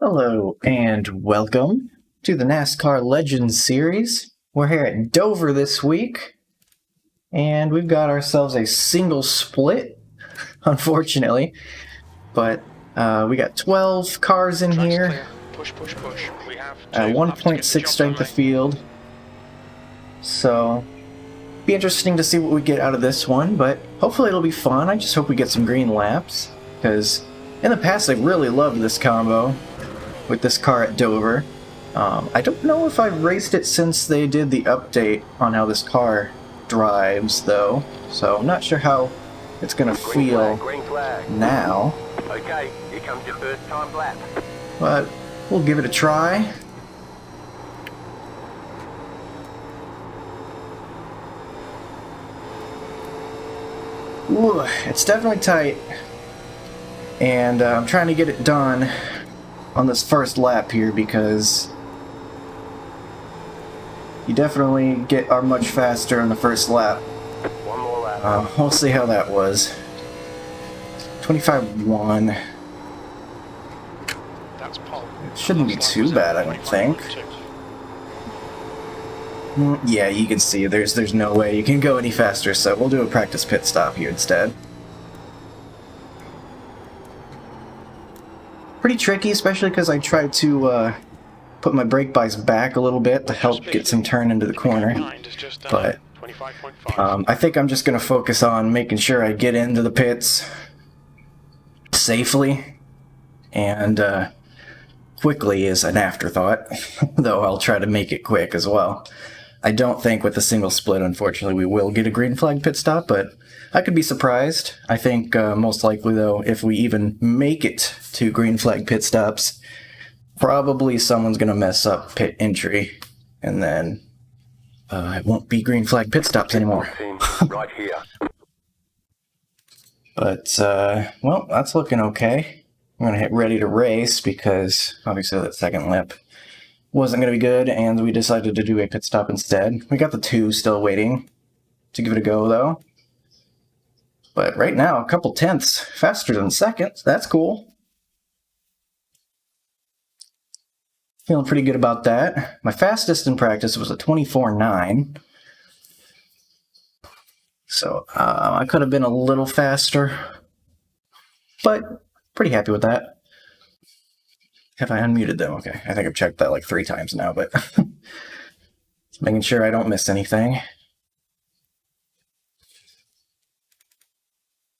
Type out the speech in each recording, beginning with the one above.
Hello and welcome to the NASCAR Legends series. We're here at Dover this week, and we've got ourselves a single split, unfortunately. But we got 12 cars in here. Clear. Push. We have 1.6 strength of field. So, be interesting to see what we get out of this one, but hopefully it'll be fun. I just hope we get some green laps, because in the past I've really loved this combo with this car at Dover. I don't know if I've raced it since they did the update on how this car drives, though, so I'm not sure how it's going to feel now. Okay, here comes your first time lap. But we'll give it a try. Ooh, it's definitely tight, and I'm trying to get it done on this first lap here because you definitely are much faster on the first lap. One more lap. We'll see how that was. 25-1. That's pole. It shouldn't be too bad, I don't think. Yeah, you can see there's no way you can go any faster, so we'll do a practice pit stop here instead. Pretty tricky, especially because I tried to put my brake bias back a little bit to help get some turn into the corner. But I think I'm just going to focus on making sure I get into the pits safely, and quickly is an afterthought, though I'll try to make it quick as well. I don't think with a single split, unfortunately, we will get a green flag pit stop, but I could be surprised. I think most likely, though, if we even make it to green flag pit stops, probably someone's going to mess up pit entry, and then it won't be green flag pit stops anymore. Right here. But, well, that's looking okay. I'm going to hit ready to race because, obviously, that second lap wasn't going to be good, and we decided to do a pit stop instead. We got the 2 still waiting to give it a go, though. But right now, a couple tenths faster than second. That's cool. Feeling pretty good about that. My fastest in practice was a 24.9. So I could have been a little faster, but pretty happy with that. Have I unmuted them? Okay, I think I've checked that like 3 times now, but making sure I don't miss anything.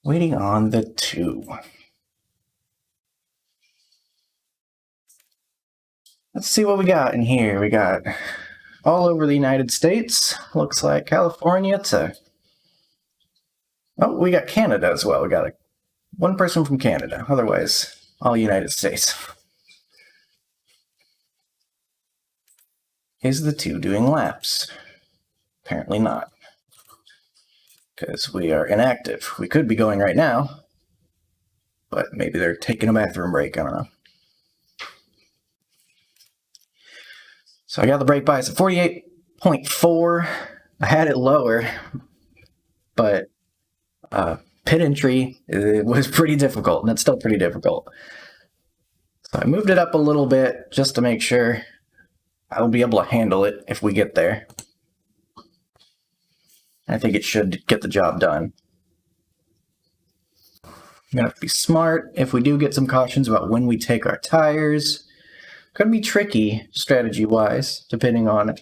Waiting on the 2. Let's see what we got in here. We got all over the United States. Looks like California to... Oh, we got Canada as well. We got one person from Canada. Otherwise, all United States. Is the 2 doing laps? Apparently not. Because we are inactive. We could be going right now, but maybe they're taking a bathroom break. I don't know. So I got the brake bias at 48.4. I had it lower, but pit entry was pretty difficult, and it's still pretty difficult. So I moved it up a little bit just to make sure I'll be able to handle it if we get there. I think it should get the job done. I'm going to have to be smart if we do get some cautions about when we take our tires. Could be tricky strategy-wise, depending on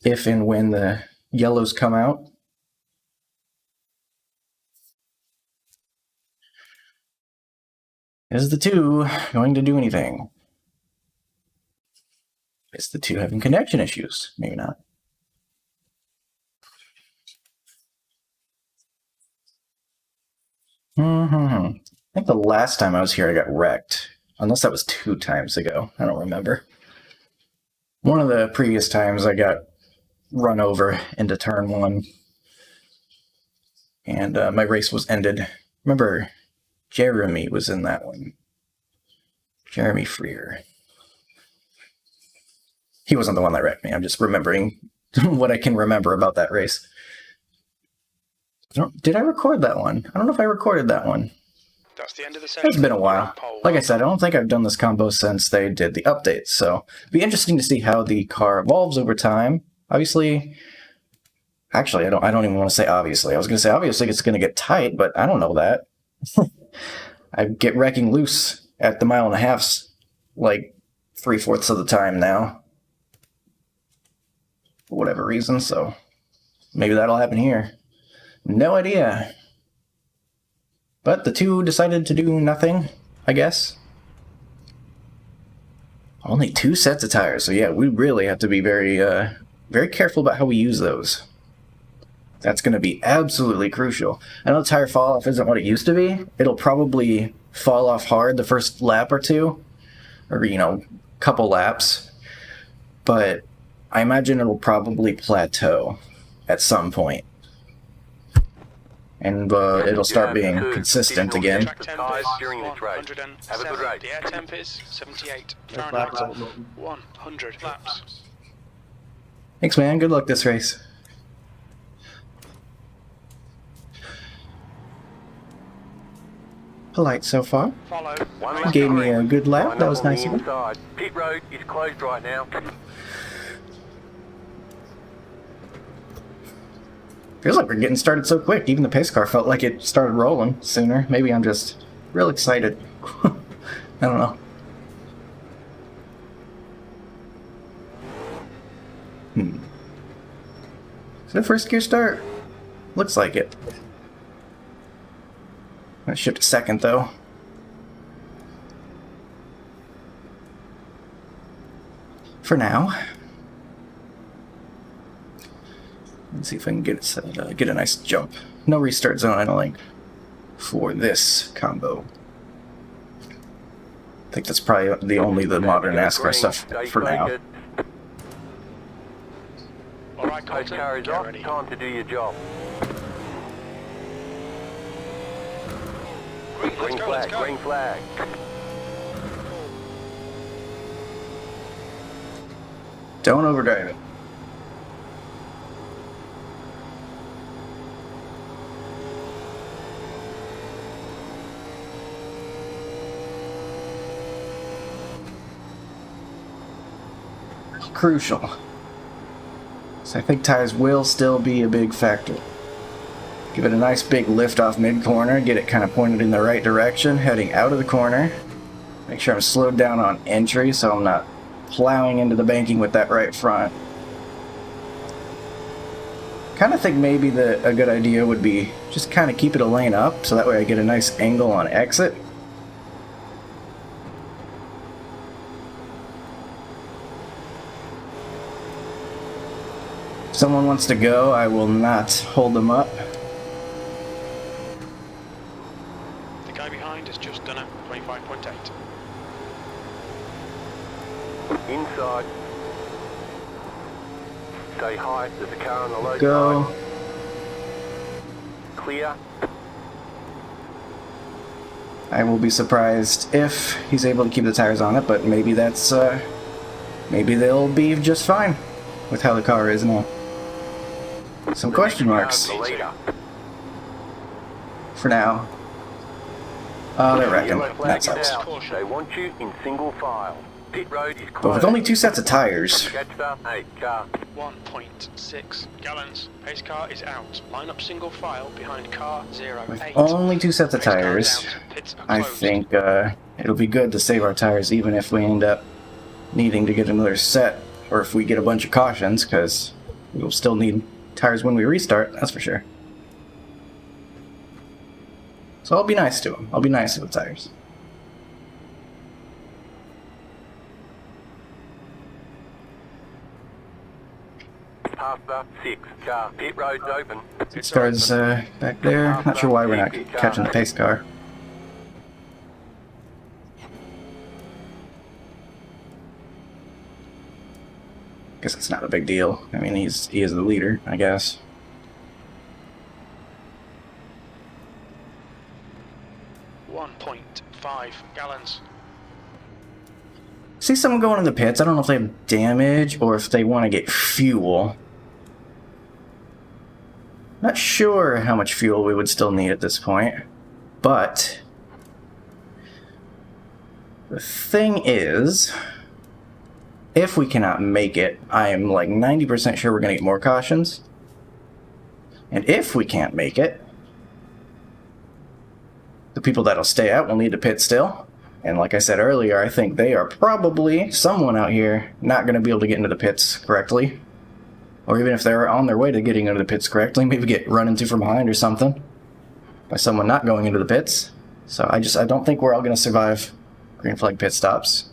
if and when the yellows come out. Is the 2 going to do anything? Is the 2 having connection issues? Maybe not. I think the last time I was here I got wrecked. Unless that was 2 times ago. I don't remember. One of the previous times I got run over into turn 1. And my race was ended. Remember, Jeremy was in that one. Jeremy Freer. He wasn't the one that wrecked me. I'm just remembering what I can remember about that race. Did I record that one? I don't know if I recorded that one. That's the end of the session. It's been a while. Like I said, I don't think I've done this combo since they did the updates, so it'd be interesting to see how the car evolves over time. Obviously, actually, I don't even want to say obviously. I was going to say obviously it's going to get tight, but I don't know that. I get wrecking loose at the 1.5 miles, like 3/4 of the time now. For whatever reason, so maybe that'll happen here. No idea. But the two decided to do nothing, I guess. Only 2 sets of tires, so yeah, we really have to be very, very careful about how we use those. That's going to be absolutely crucial. I know the tire fall-off isn't what it used to be. It'll probably fall off hard the first lap or two, or, you know, couple laps. But I imagine it'll probably plateau at some point. And it'll start being consistent again. Track temp is 107. The air temp is 78. Fahrenheit 100 laps. Thanks, man. Good luck this race. Polite so far. Follow. Gave me a good lap. That was nice of him. Pit road is closed right now. Feels like we're getting started so quick. Even the pace car felt like it started rolling sooner. Maybe I'm just real excited. I don't know. Is it a first gear start? Looks like it. I shipped a second though. For now. Let's see if I can get a nice jump. No restart zone, I don't think, for this combo. I think that's probably the modern NASCAR stuff for now. Alright, Post car is off. Time to do your job. Green flag, green flag. Don't overdrive it. Crucial. So I think tires will still be a big factor. Give it a nice big lift off mid-corner, get it kind of pointed in the right direction, heading out of the corner. Make sure I'm slowed down on entry so I'm not plowing into the banking with that right front. Kind of think maybe a good idea would be just kind of keep it a lane up so that way I get a nice angle on exit. If someone wants to go, I will not hold them up. The guy behind has just done a 25.8. Inside. Stay high. There's a car on the low Go. side. Clear. I will be surprised if he's able to keep the tires on it, but maybe that's maybe they'll be just fine with how the car is now. Some question marks for now. Oh, they're wrecking. That sucks. They want you in single file. Pit road is closed. But with only 2 sets of tires, Catcher, 8 car. 1.6 gallons. Pace car is out. Line up single file behind car 08. with only 2 sets of Pace car is tires, out. Pits are I closed. think it'll be good to save our tires even if we end up needing to get another set, or if we get a bunch of cautions, because we'll still need tires when we restart, that's for sure. So I'll be nice to them. I'll be nice to the tires. Pasta, 6 car. Pit road's open. This car's back there. Not sure why we're not catching the pace car. Guess it's not a big deal. I mean, he is the leader, I guess. .5 gallons. See someone going in the pits. I don't know if they have damage or if they want to get fuel. Not sure how much fuel we would still need at this point, but The thing is, if we cannot make it, I am like 90% sure we're going to get more cautions. And if we can't make it, the people that'll stay out will need to pit still. And like I said earlier, I think they are probably, someone out here, not going to be able to get into the pits correctly. Or even if they're on their way to getting into the pits correctly, maybe get run into from behind or something by someone not going into the pits. So I don't think we're all going to survive green flag pit stops.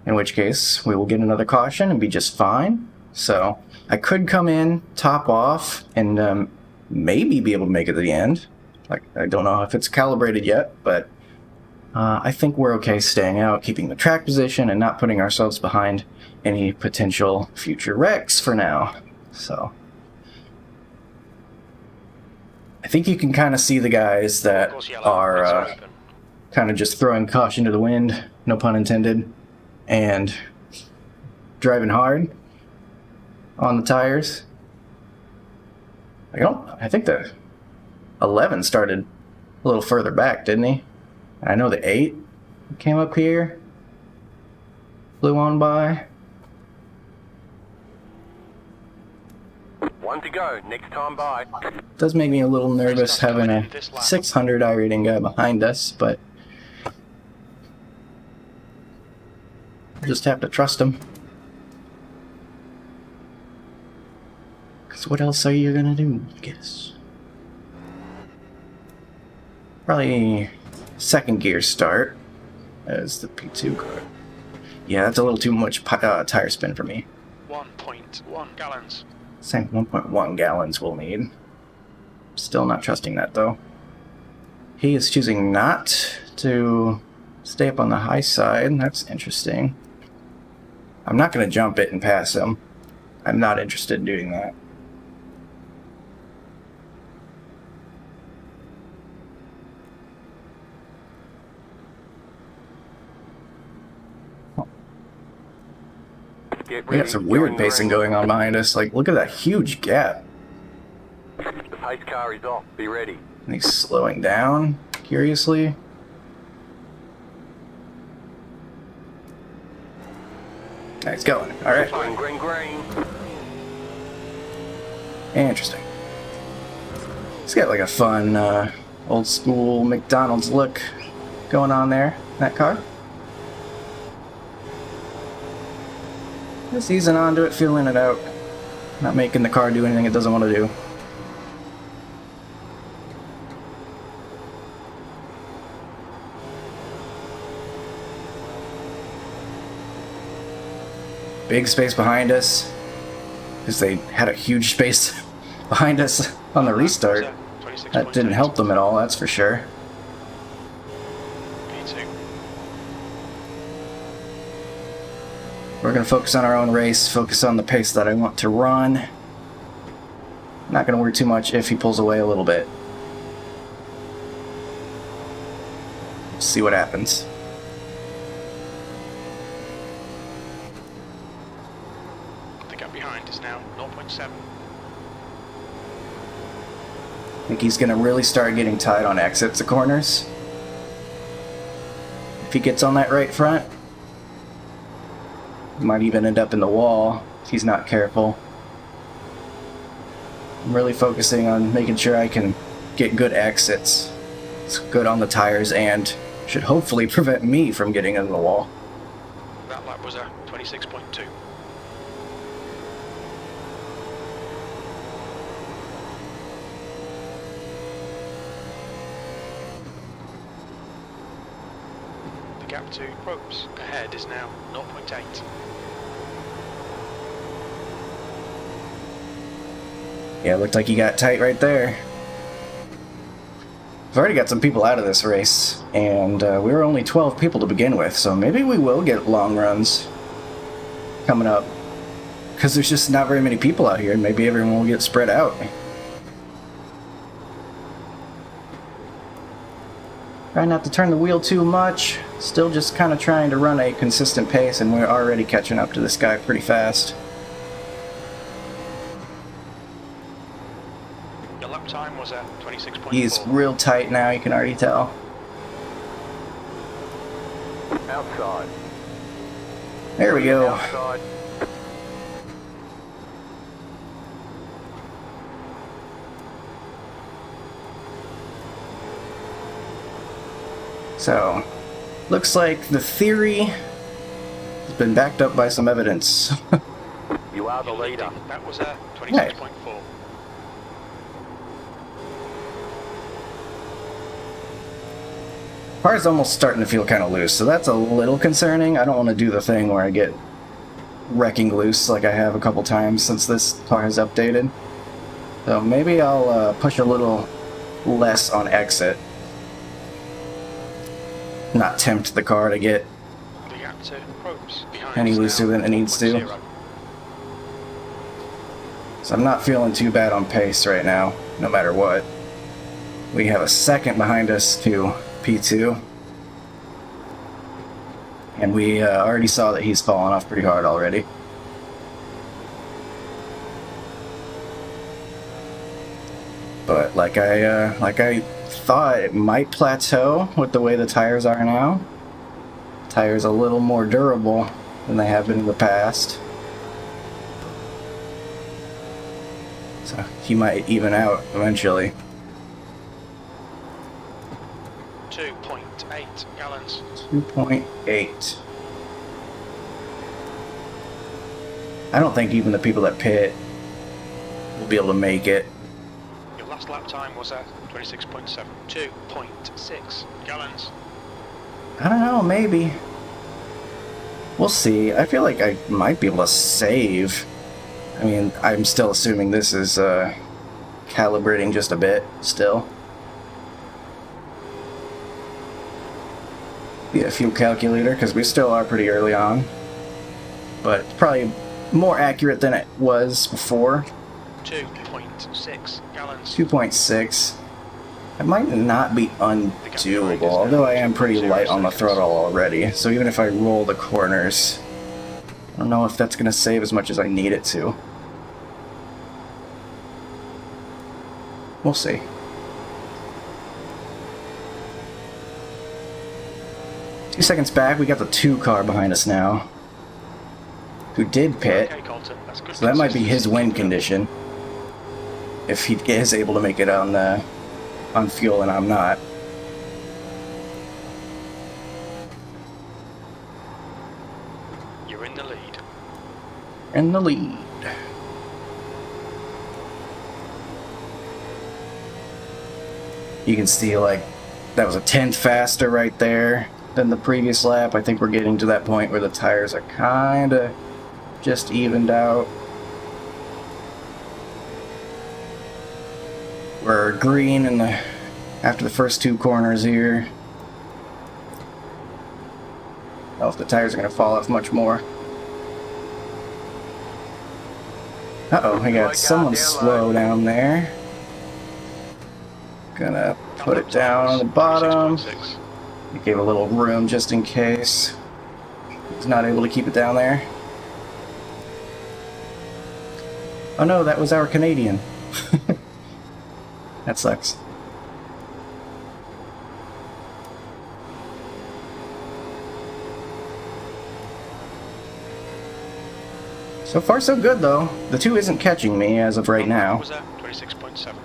In which case, we will get another caution and be just fine. So I could come in, top off, and maybe be able to make it to the end. Like, I don't know if it's calibrated yet, but I think we're okay staying out, keeping the track position, and not putting ourselves behind any potential future wrecks for now. So I think you can kind of see the guys that are kind of just throwing caution to the wind, no pun intended, and driving hard on the tires. I think the 11 started a little further back, didn't he? I know the 8 came up here, flew on by. One to go, next time by. Does make me a little nervous having a 600 iRating guy behind us, but just have to trust him. Because what else are you gonna do, I guess? Probably second gear start as the P2 car. Yeah, that's a little too much tire spin for me. 1.1 gallons. Same 1.1 gallons we'll need. Still not trusting that though. He is choosing not to stay up on the high side. That's interesting. I'm not going to jump it and pass him. I'm not interested in doing that. We got some weird pacing going on behind us. Like, look at that huge gap. The pace car is off. Be ready. And he's slowing down, curiously. He's going. All right. Green, green. Interesting. He's got like a fun, old school McDonald's look going on there in that car. Just easing onto it, feeling it out. Not making the car do anything it doesn't want to do. Big space behind us, because they had a huge space behind us on the restart. That didn't help them at all, that's for sure. We're going to focus on our own race, focus on the pace that I want to run. Not going to worry too much if he pulls away a little bit. See what happens. The gap behind is now 0.7. I think he's going to really start getting tight on exits of corners. If he gets on that right front, he might even end up in the wall if he's not careful. I'm really focusing on making sure I can get good exits. It's good on the tires and should hopefully prevent me from getting in the wall. That lap was a 26.2. The gap to ropes ahead is now 0.8. Yeah, it looked like he got tight right there. I've already got some people out of this race, and we were only 12 people to begin with, so maybe we will get long runs coming up. Because there's just not very many people out here, and maybe everyone will get spread out. Try not to turn the wheel too much. Still just kind of trying to run a consistent pace, and we're already catching up to this guy pretty fast. Your lap time was at 26.4. He's real tight now, you can already tell. outside. There we go. Outside. So, looks like the theory has been backed up by some evidence. You are the leader. That was a 26.4. Car's almost starting to feel kind of loose, so that's a little concerning. I don't want to do the thing where I get wrecking loose like I have a couple times since this car has updated. So maybe I'll push a little less on exit. Not tempt the car to get any looser than it needs to. So I'm not feeling too bad on pace right now, no matter what. We have a second behind us to P2. And we already saw that he's fallen off pretty hard already. But like I thought, it might plateau with the way the tires are now. Tires a little more durable than they have been in the past. So he might even out eventually. 2.8 gallons. 2.8. I don't think even the people that pit will be able to make it. Your last lap time was at 26.7. 2.6 gallons. I don't know, maybe. We'll see. I feel like I might be able to save. I mean, I'm still assuming this is calibrating just a bit still. Yeah, fuel calculator, because we still are pretty early on. But it's probably more accurate than it was before. 2.6 gallons. 2.6. It might not be undoable, although I am pretty light on the throttle already. So even if I roll the corners, I don't know if that's going to save as much as I need it to. We'll see. Two seconds back, we got the 2 car behind us now, who did pit, so that might be his win condition, if he is able to make it on fuel and I'm not. You're in the lead. In the lead. You can see, like, that was a tenth faster right there than the previous lap. I think we're getting to that point where the tires are kind of just evened out. We're green in the after the first 2 corners here. I don't know if the tires are going to fall off much more. Uh-oh, I got someone slow down there. Gonna put it down on the bottom. We gave a little room just in case he's not able to keep it down there. Oh no, that was our Canadian. That sucks. So far so good though. The 2 isn't catching me as of right now. Was that 26.7?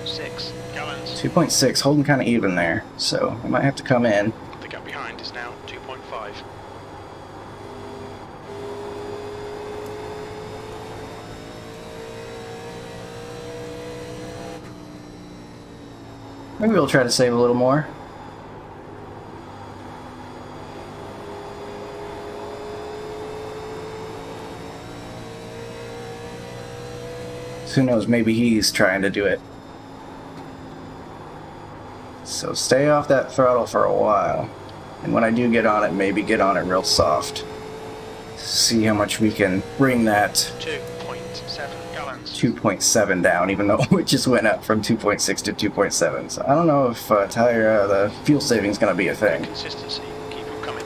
.6 gallons. 2.6, holding kind of even there, so I might have to come in. The gap behind is now 2.5. Maybe we'll try to save a little more. Who knows, maybe he's trying to do it. So stay off that throttle for a while. And when I do get on it, maybe get on it real soft. See how much we can bring that 2.7 gallons. 2.7 down, even though it just went up from 2.6 to 2.7. So I don't know if the fuel saving is going to be a thing. Consistency. Keep them coming.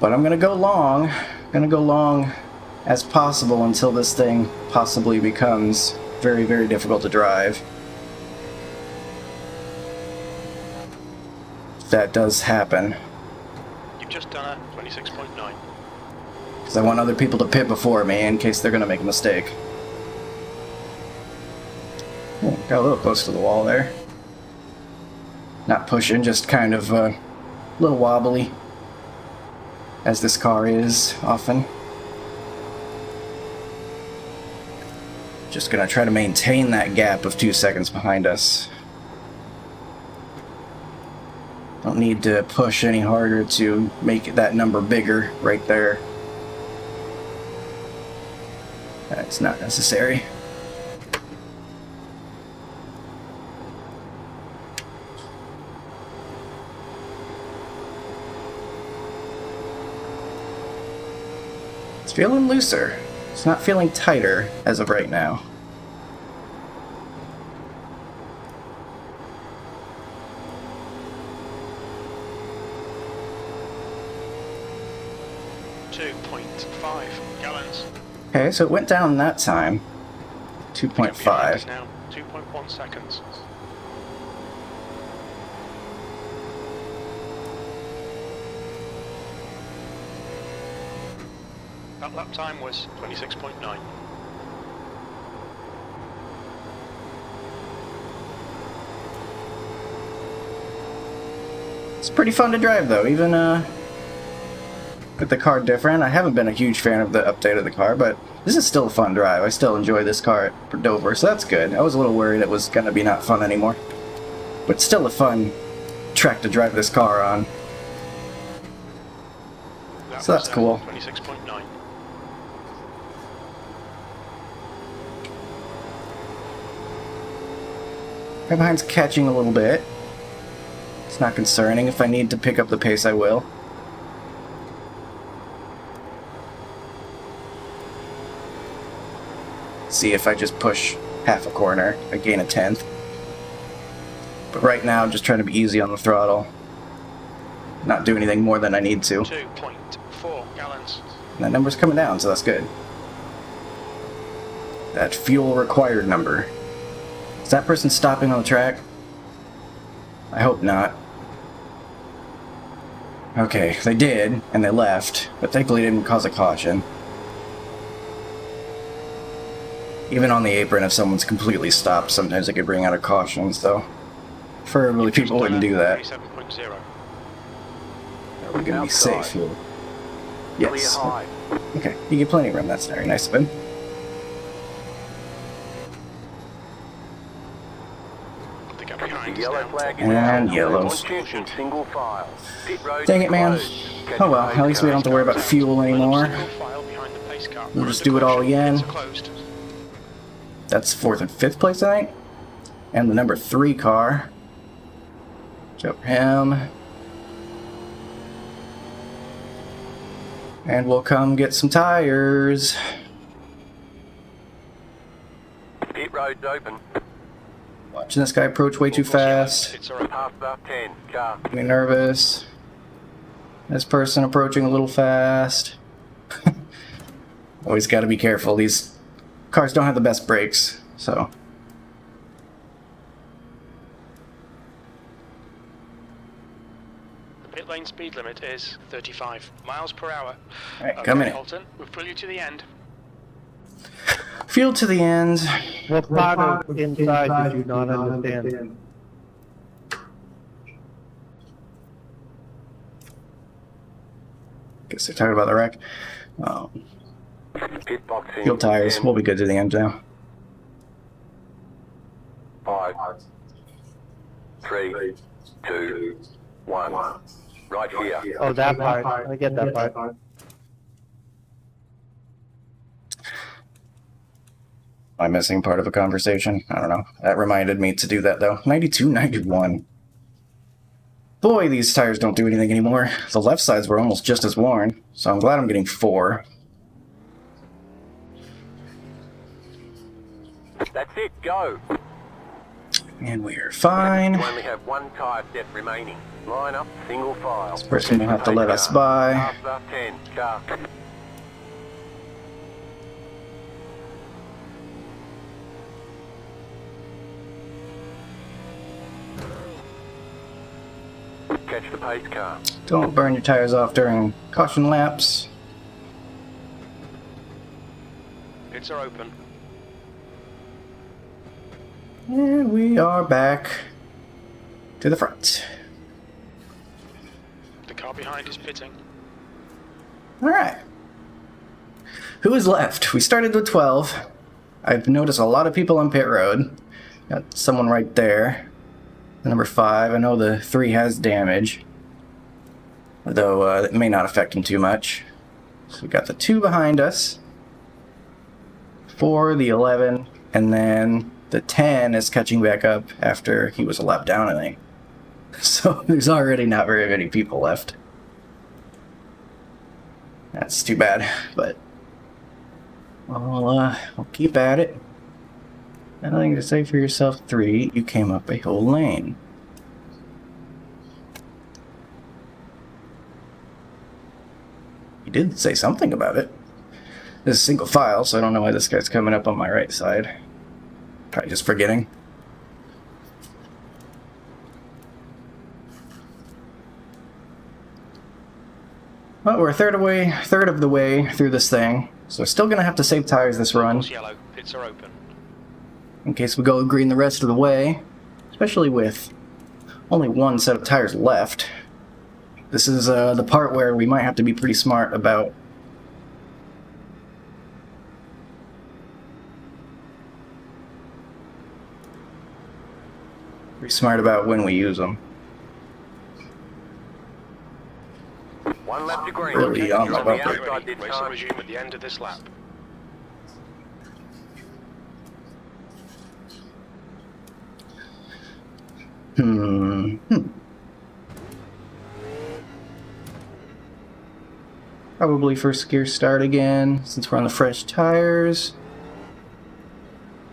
But I'm gonna go long. Gonna go long as possible until this thing possibly becomes very, very difficult to drive. If that does happen. You've just done a 26.9. Because I want other people to pit before me in case they're gonna make a mistake. Oh, got a little close to the wall there. Not pushing, just kind of a little wobbly. As this car is often. Just gonna try to maintain that gap of 2 seconds behind us. Don't need to push any harder to make that number bigger right there. That's not necessary. It's feeling looser. It's not feeling tighter as of right now. Okay, so it went down that time. 2.5. Now 2.1 seconds. That lap time was 26.9. It's pretty fun to drive though, even with the car different. I haven't been a huge fan of the update of the car, but this is still a fun drive. I still enjoy this car at Dover, so that's good. I was a little worried it was gonna be not fun anymore. But still a fun track to drive this car on. So that's cool. 26.9. Right behind's catching a little bit. It's not concerning. If I need to pick up the pace, I will. See if I just push half a corner, I gain a tenth. But right now, I'm just trying to be easy on the throttle. Not do anything more than I need to. 2.4 gallons. And that number's coming down, so that's good. That fuel required number. Is that person stopping on the track? I hope not. Okay, they did, and they left, but thankfully it didn't cause a caution. Even on the apron, if someone's completely stopped, sometimes it could bring out a caution, so... Preferably people wouldn't do that. 37.0. Are we gonna be safe here? Yes. Okay, you get plenty of room, that's very nice of him. And yellows. Dang it, man. Oh well, at least we don't have to worry about fuel anymore. We'll just do it all again. That's 4th and 5th place, I think. And the number 3 car. Jump him. And we'll come get some tires. Pit road's open. Watching this guy approach way too fast. Getting me nervous. This person approaching a little fast. Always got to be careful. These cars don't have the best brakes, so. The pit lane speed limit is 35 miles per hour. Alright, come in. Holton, we've pulled you to the end. Fuel to the end. What part of inside did you not understand? Guess they're talking about the wreck. Fuel tires. We'll be good to the end now. 5, 3, 2, 1. Right here. Oh, that part. I get that part. Am I missing part of a conversation? I don't know. That reminded me to do that, though. 92, 91. Boy, these tires don't do anything anymore. The left sides were almost just as worn, so I'm glad I'm getting 4. That's it, go. And we're fine. You only have one tyre set remaining. Line up, single file. This person will have to let us by. After 10, car. Catch the pace car. Don't burn your tires off during caution laps. Pits are open. And we are back to the front. The car behind is pitting. Alright. Who is left? We started with 12. I've noticed a lot of people on pit road. Got someone right there. The number 5. I know the 3 has damage, though it may not affect him too much. So we got the 2 behind us. 4, the 11, and then the 10 is catching back up after he was a lap down, I think. So there's already not very many people left. That's too bad, but I'll keep at it. Nothing to say for yourself, 3. You came up a whole lane. You did say something about it. This is single file, so I don't know why this guy's coming up on my right side. Probably just forgetting. Well, we're a third of the way through this thing, so still gonna have to save tires this run. Yellow. Pits are open. In case we go green the rest of the way, especially with only one set of tires left. This is the part where we might have to be pretty smart about when we use them. One lap to green. Really on the You're bumper. outside this Race will time. resume at the end of this lap. Probably first gear start again, since we're on the fresh tires.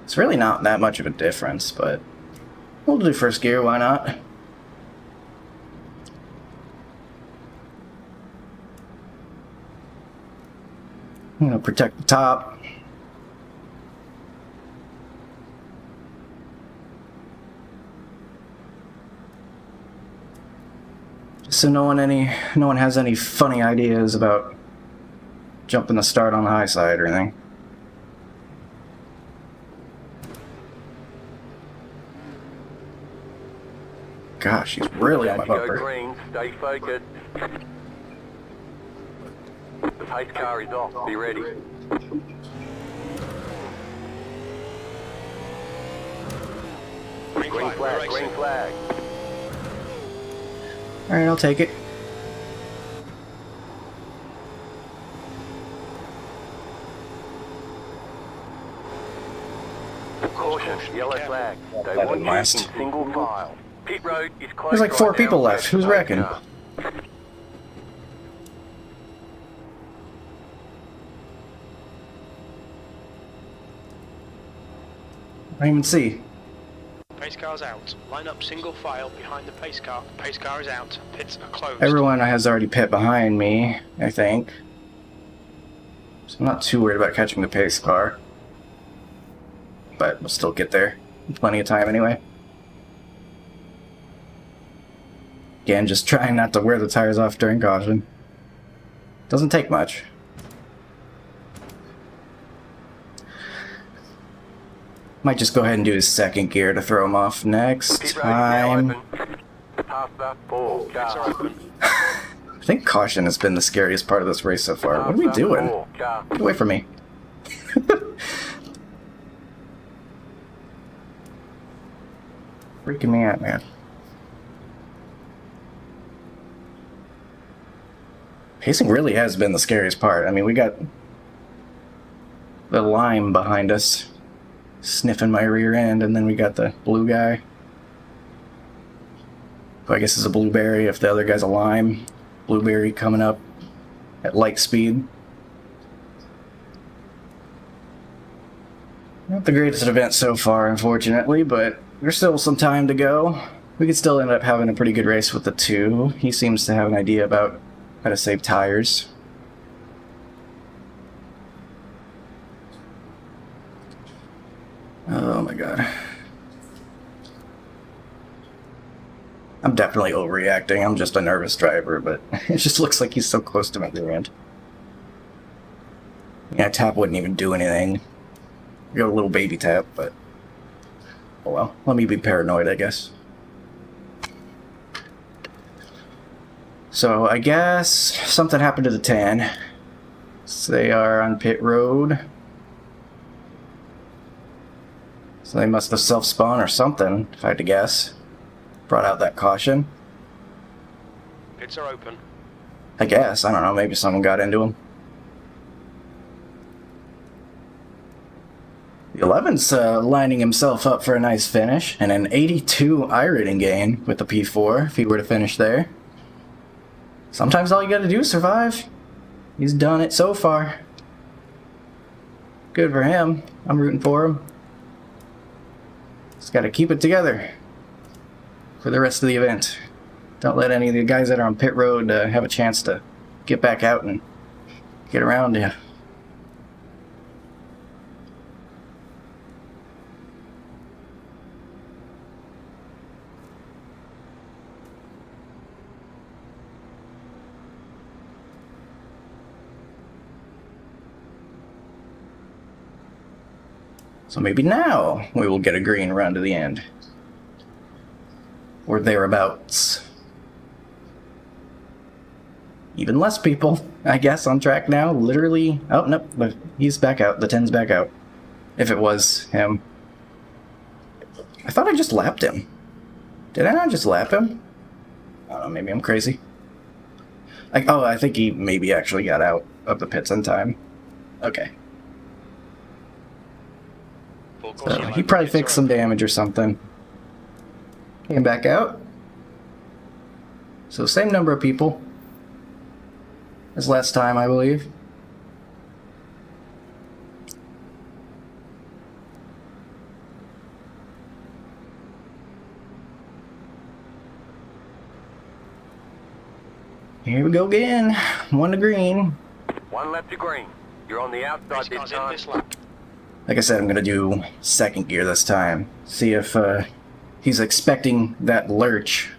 It's really not that much of a difference, but we'll do first gear, why not? I'm gonna protect the top. Just so no one has any funny ideas about jumping the start on the high side or anything. Gosh, he's really on my As you go bumper. green, stay focused. The pace car is off. Be ready. Green Green flag. We're flag, racing. green flag. Alright, I'll take it. Caution, yellow flag. They That want didn't you in last. single file. Pit road is closed. There's like 4 right people now. left. Who's Pace wrecking? car. I don't even see. Pace car's out. Line up single file behind the pace car. Pace car is out. Pits are closed. Everyone has already pit behind me, I think. So I'm not too worried about catching the pace car. But we'll still get there. Plenty of time anyway. Again, just trying not to wear the tires off during caution. Doesn't take much. Might just go ahead and do his second gear to throw him off next Pit road is now time. open. Past the 4 Pits are car. open. I think caution has been the scariest part of this race so far. What are we Past the doing? 4 car. Get away from me. Freaking me out, man. Pacing really has been the scariest part. I mean, we got the lime behind us sniffing my rear end, and then we got the blue guy, who I guess is a blueberry if the other guy's a lime. Blueberry coming up at light speed. Not the greatest event so far, unfortunately, but There's still some time to go. We could still end up having a pretty good race with the 2. He seems to have an idea about how to save tires. Oh my god. I'm definitely overreacting. I'm just a nervous driver, but it just looks like he's so close to my rear end. Yeah, tap wouldn't even do anything. Got a little baby tap, but oh well. Let me be paranoid, I guess. So I guess something happened to the 10. So they are on pit road. So they must have self-spawned or something, if I had to guess. Brought out that caution. Pits are open. I guess. I don't know. Maybe someone got into him. The 11's lining himself up for a nice finish. And an 82 iRacing gain with the P4 if he were to finish there. Sometimes all you gotta do is survive. He's done it so far. Good for him. I'm rooting for him. Just gotta keep it together for the rest of the event. Don't let any of the guys that are on pit road have a chance to get back out and get around you. So maybe now we will get a green run to the end. Or thereabouts. Even less people, I guess, on track now. Literally. Oh, nope. He's back out. The 10's back out. If it was him. I thought I just lapped him. Did I not just lap him? I don't know. Maybe I'm crazy. I think he maybe actually got out of the pits in time. Okay. So he probably fixed some damage or something. Came back out. So same number of people as last time, I believe. Here we go again. 1 to green. 1 lap to green. You're on the outside this time. Like I said, I'm going to do second gear this time. See if he's expecting that lurch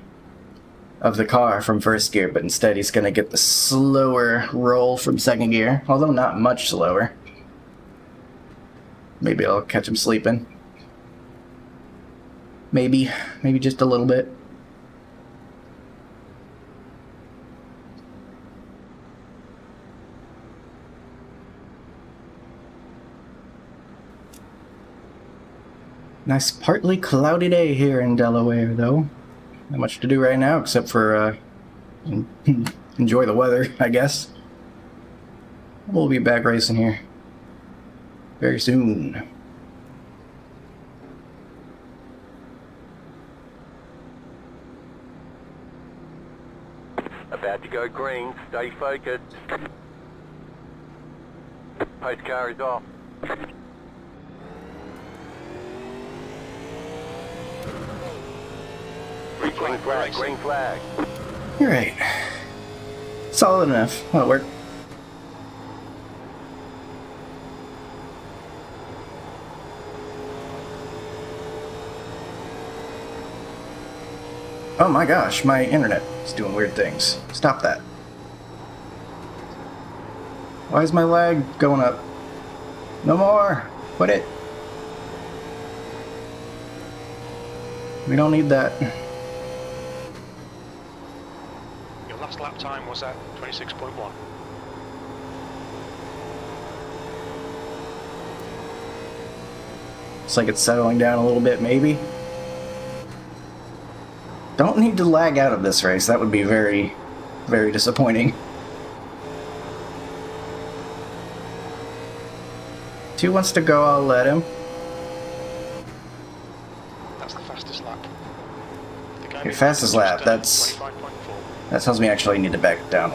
of the car from first gear, but instead he's going to get the slower roll from second gear, although not much slower. Maybe I'll catch him sleeping. Maybe just a little bit. Nice partly cloudy day here in Delaware, though. Not much to do right now except for enjoy the weather, I guess. We'll be back racing here very soon. About to go green. Stay focused. Pace car is off. Green flag, green flag. You're right. Solid enough. That'll work. Oh my gosh, my internet is doing weird things. Stop that. Why is my lag going up? No more! Quit it! We don't need that. Your last lap time was at 26.1. Looks like it's settling down a little bit, maybe. Don't need to lag out of this race. That would be very, very disappointing. 2 wants to go, I'll let him. That's the fastest lap. Your fastest lap, that tells me I actually need to back it down.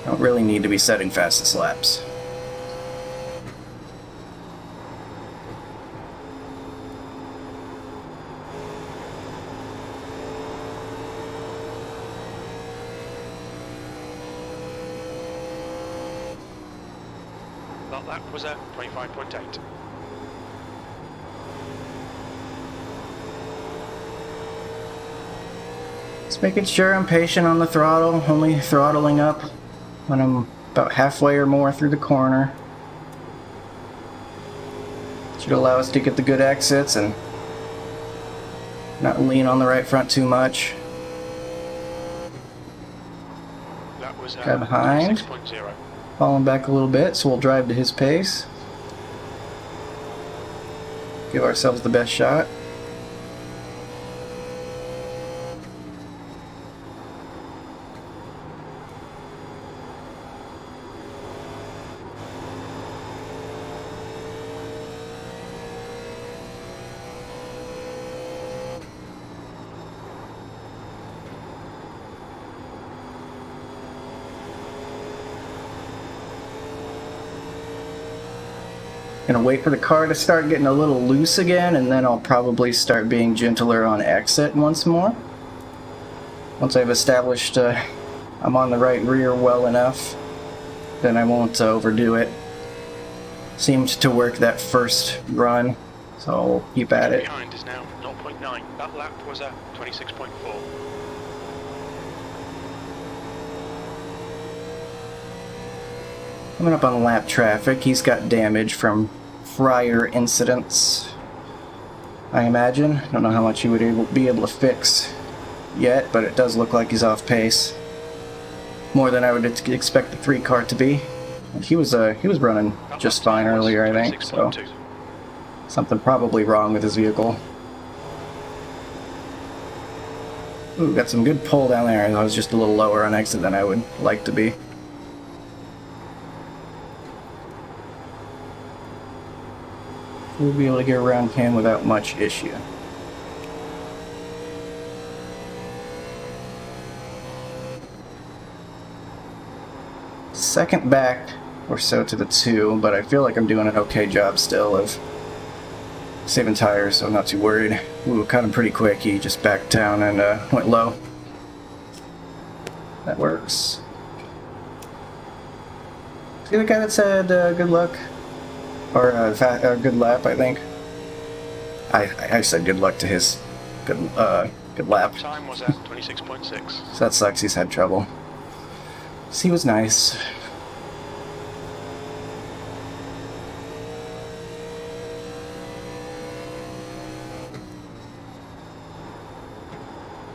Don't really need to be setting fastest laps. That lap was a 25.8. Just making sure I'm patient on the throttle, only throttling up when I'm about halfway or more through the corner. Should allow us to get the good exits and not lean on the right front too much. That was Guy behind. 6.0. Falling back a little bit, so we'll drive to his pace. Give ourselves the best shot. Gonna wait for the car to start getting a little loose again, and then I'll probably start being gentler on exit once more. Once I've established I'm on the right rear well enough, then I won't overdo it. Seemed to work that first run, so I'll keep at it. Behind is now 0.9. That lap was a 26.4. Coming up on lap traffic, he's got damage from prior incidents, I imagine. Don't know how much he would be able to fix yet, but it does look like he's off pace. More than I would expect the 3 car to be. He was running just fine earlier, I think, so something probably wrong with his vehicle. Ooh, got some good pull down there. I was just a little lower on exit than I would like to be. We'll be able to get around him without much issue. Second back or so to the 2, but I feel like I'm doing an okay job still of saving tires, so I'm not too worried. Ooh, caught him pretty quick. He just backed down and went low. That works. See the guy that said good luck? Or good lap, I think. I said good luck to his good lap. Time was at 26.6. So that sucks, he's had trouble. So he was nice.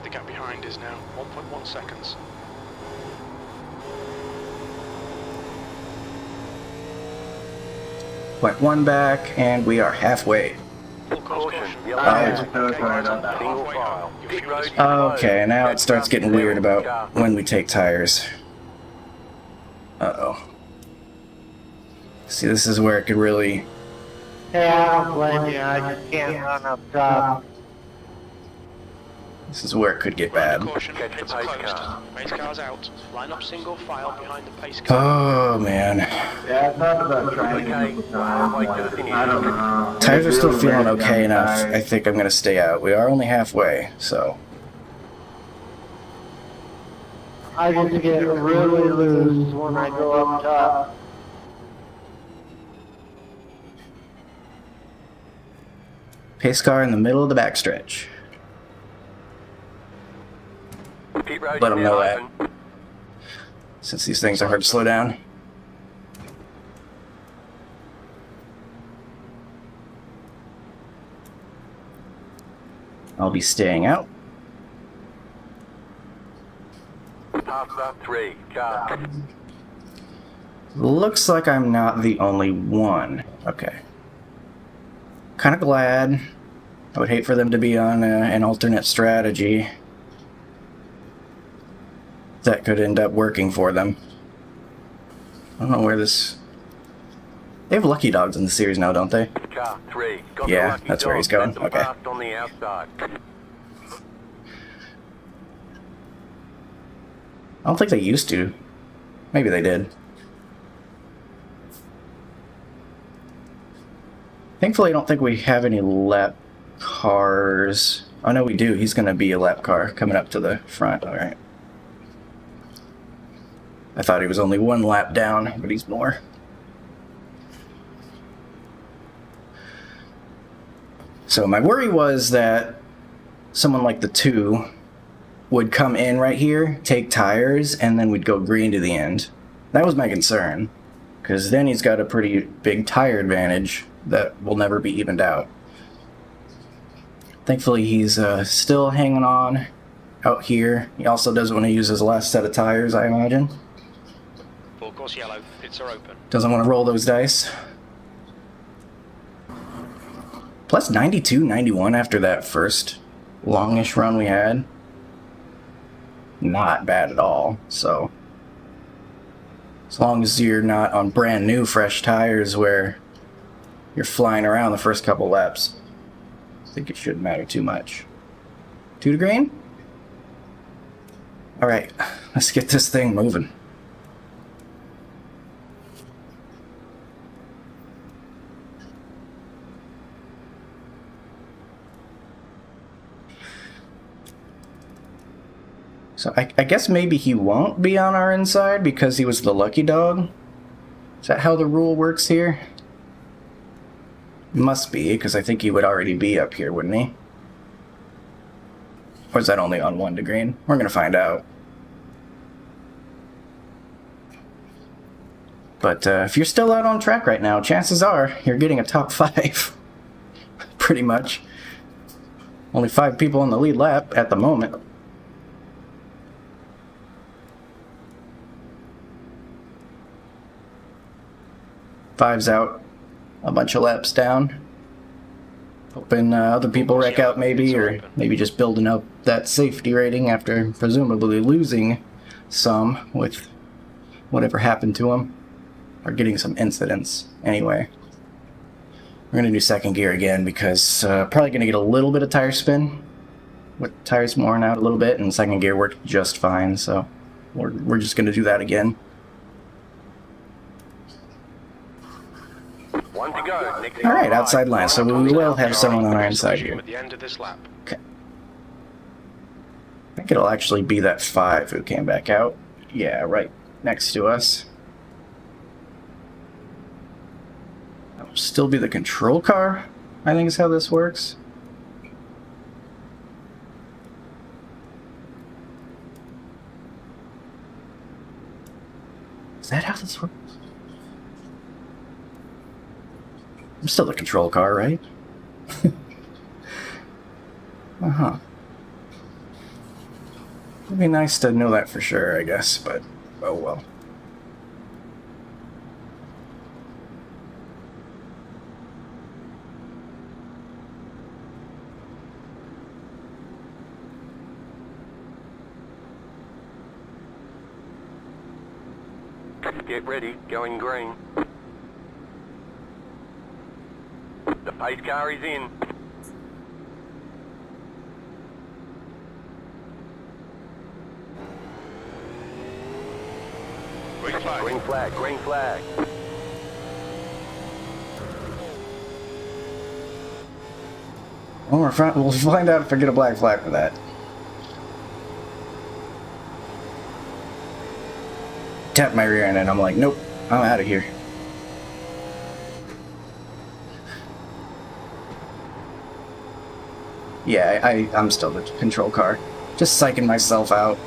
The gap behind is now 1.1 seconds. Went 1 back, and we are halfway. Okay, now it starts getting weird about when we take tires. Uh-oh. See, this is where it could really... Yeah, I don't blame you. I just can't run up top. This is where it could get bad. Caution, pits are closed. Pace cars out. Line up single file behind the pace car. Oh, man. Yeah, I thought about trying to I don't know. Tires are still feeling okay enough. I think I'm going to stay out. We are only halfway, so... I just get really loose when I go up top. Pace car in the middle of the backstretch. Let them know that. Since these things are hard to slow down. I'll be staying out. Looks like I'm not the only one. Okay. Kind of glad. I would hate for them to be on an alternate strategy that could end up working for them. I don't know where this... They have Lucky Dogs in the series now, don't they? Yeah, that's where he's going. Okay. I don't think they used to. Maybe they did. Thankfully, I don't think we have any lap cars. Oh, no, we do. He's going to be a lap car coming up to the front. All right. I thought he was only 1 lap down, but he's more. So my worry was that someone like the 2 would come in right here, take tires, and then we'd go green to the end. That was my concern, because then he's got a pretty big tire advantage that will never be evened out. Thankfully, he's still hanging on out here. He also doesn't want to use his last set of tires, I imagine. Full course yellow, pits are open. Doesn't want to roll those dice. Plus 92, 91 after that first longish run we had. Not bad at all, so as long as you're not on brand new fresh tires where you're flying around the first couple laps, I think it shouldn't matter too much. 2 to green? Alright, let's get this thing moving. So I guess maybe he won't be on our inside because he was the lucky dog? Is that how the rule works here? Must be, because I think he would already be up here, wouldn't he? Or is that only on 1 to green? We're going to find out. But if you're still out on track right now, chances are you're getting a top 5. Pretty much. Only 5 people on the lead lap at the moment. Five's out, a bunch of laps down. Hoping other people wreck out maybe, or maybe just building up that safety rating after presumably losing some with whatever happened to them, or getting some incidents. Anyway, we're going to do second gear again because probably going to get a little bit of tire spin with tires worn out a little bit, and second gear worked just fine, so we're just going to do that again. 1 to go. Next Alright, outside line, so we will have someone on our inside here. At the end of this lap. Okay. I think it'll actually be that 5 who came back out. Yeah, right next to us. That'll still be the control car, I think is how this works. Is that how this works? I'm still the control car, right? Uh-huh. It'd be nice to know that for sure, I guess, but oh well. Get ready, going green. The pace car is in. Green flag. Green flag, green flag. Well, we'll find out if I get a black flag for that. Tap my rear end and I'm like, nope, I'm out of here. Yeah, I'm still the control car. Just psyching myself out.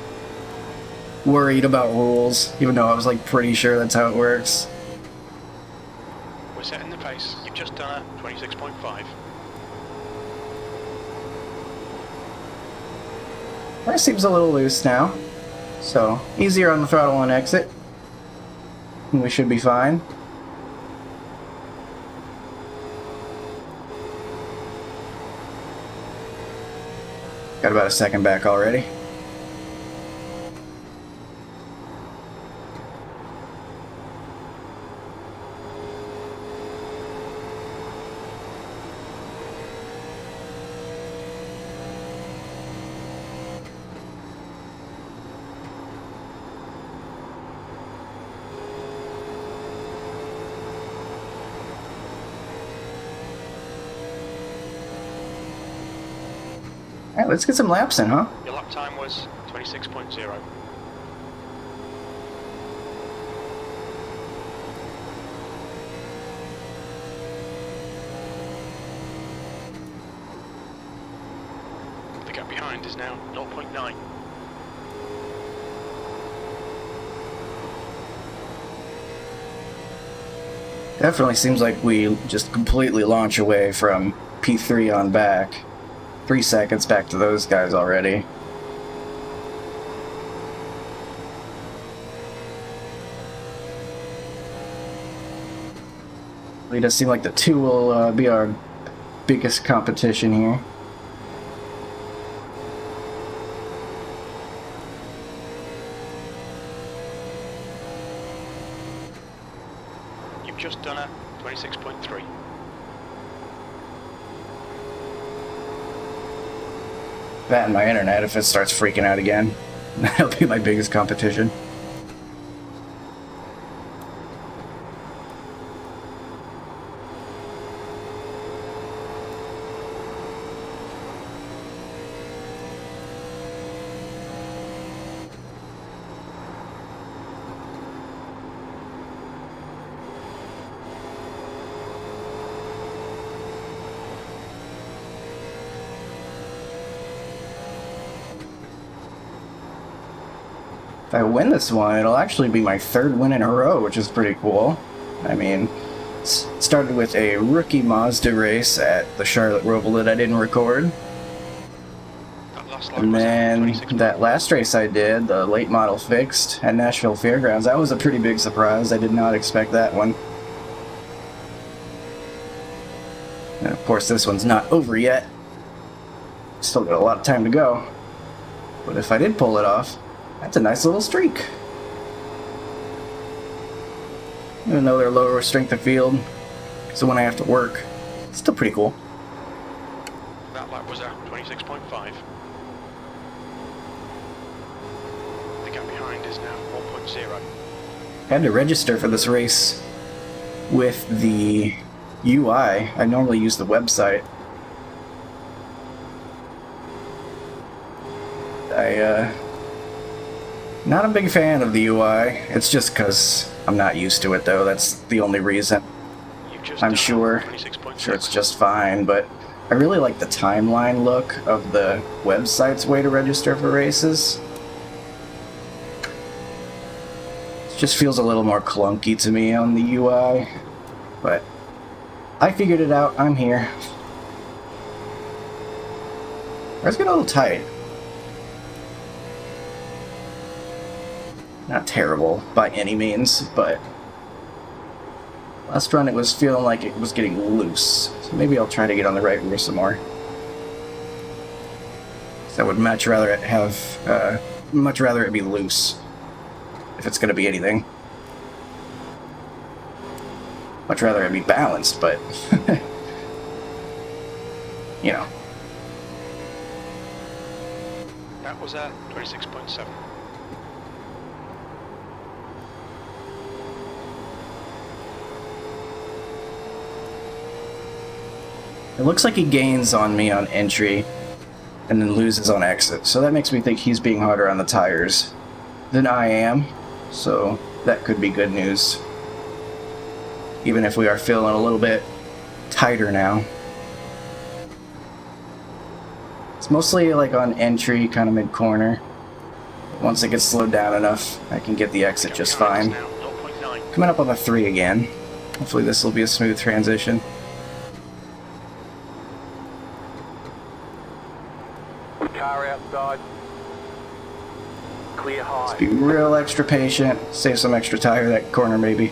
Worried about rules, even though I was like pretty sure that's how it works. We're setting the pace. You've just done a 26.5. That seems a little loose now. So, easier on the throttle on exit. We should be fine. Got about a second back already. Alright, let's get some laps in, huh? Your lap time was 26.0. behind is now 0.9. Definitely seems like we just completely launch away from P3 on back. 3 seconds back to those guys already. It does seem like the 2 will be our biggest competition here. You've just done a 26.3. That and my internet, if it starts freaking out again, that'll be my biggest competition. If I win this one, it'll actually be my 3rd win in a row, which is pretty cool. I mean, started with a rookie Mazda race at the Charlotte Roval that I didn't record. And then that last race I did, the late model fixed at Nashville Fairgrounds, that was a pretty big surprise. I did not expect that one. And of course this one's not over yet. Still got a lot of time to go. But if I did pull it off, that's a nice little streak. Even though they're lower strength of field, so when I have to work, it's still pretty cool. That lap was a 26.5. The gap behind is now 1.0. I had to register for this race with the UI. I normally use the website. Not a big fan of the UI. It's just because I'm not used to it, though. That's the only reason. I'm sure it's just fine, but I really like the timeline look of the website's way to register for races. It just feels a little more clunky to me on the UI, but I figured it out. I'm here. Let's get a little tight. Not terrible by any means, but last run it was feeling like it was getting loose. So maybe I'll try to get on the right rear some more. So I would much rather it be loose if it's going to be anything. Much rather it be balanced, but you know. That was a 26.7. It looks like he gains on me on entry and then loses on exit, so that makes me think he's being harder on the tires than I am, so that could be good news. Even if we are feeling a little bit tighter now. It's mostly like on entry, kind of mid-corner. Once it gets slowed down enough, I can get the exit just fine. Coming up on the 3 again. Hopefully this will be a smooth transition. Car outside. Clear high. Just be real extra patient. Save some extra tire that corner maybe.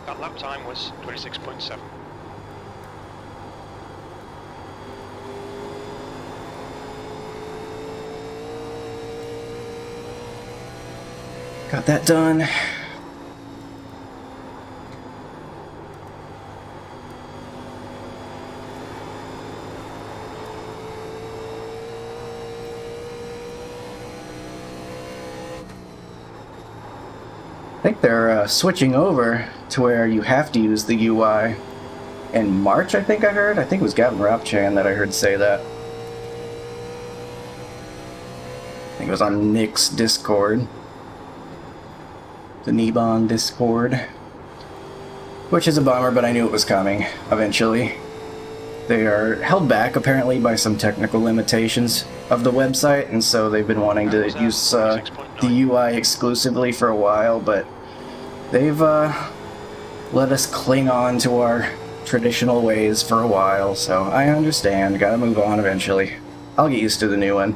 That lap time was 26.7. Got that done. I think they're switching over to where you have to use the UI in March, I think I heard. I think it was Gavin Rapchan that I heard say that. I think it was on Nick's Discord. The Nebon Discord. Which is a bummer, but I knew it was coming eventually. They are held back apparently by some technical limitations of the website, and so they've been wanting to use the UI exclusively for a while, but they've let us cling on to our traditional ways for a while, so I understand. Gotta move on eventually. I'll get used to the new one.